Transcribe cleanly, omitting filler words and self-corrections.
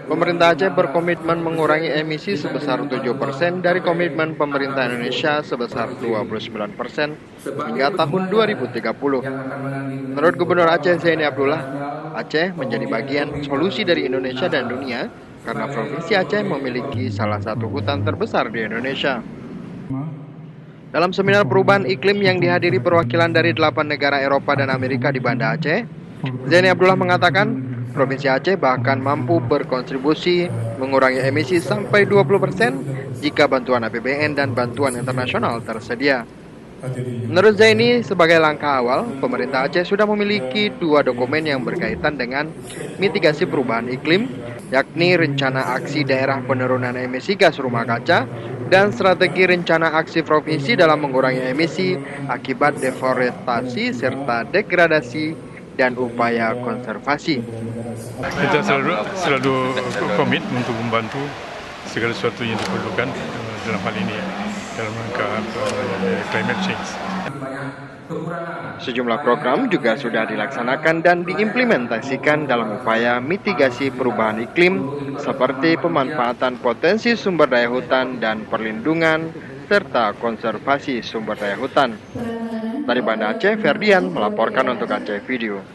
Pemerintah Aceh berkomitmen mengurangi emisi sebesar 7% dari komitmen pemerintah Indonesia sebesar 29% hingga tahun 2030. Menurut Gubernur Aceh Zaini Abdullah, Aceh menjadi bagian solusi dari Indonesia dan dunia karena Provinsi Aceh memiliki salah satu hutan terbesar di Indonesia. Dalam seminar perubahan iklim yang dihadiri perwakilan dari 8 negara Eropa dan Amerika di Banda Aceh, Zaini Abdullah mengatakan, Provinsi Aceh bahkan mampu berkontribusi mengurangi emisi sampai 20% jika bantuan APBN dan bantuan internasional tersedia. Menurut Zaini, sebagai langkah awal, pemerintah Aceh sudah memiliki 2 dokumen yang berkaitan dengan mitigasi perubahan iklim, yakni Rencana Aksi Daerah Penurunan Emisi Gas Rumah Kaca dan Strategi Rencana Aksi Provinsi dalam mengurangi emisi akibat deforestasi serta degradasi dan upaya konservasi. Kita selalu komit untuk membantu segala sesuatu yang diperlukan dalam hal ini dalam rangka climate change. Sejumlah program juga sudah dilaksanakan dan diimplementasikan dalam upaya mitigasi perubahan iklim seperti pemanfaatan potensi sumber daya hutan dan perlindungan serta konservasi sumber daya hutan. Dari Banda Aceh, Ferdian melaporkan untuk Aceh Video.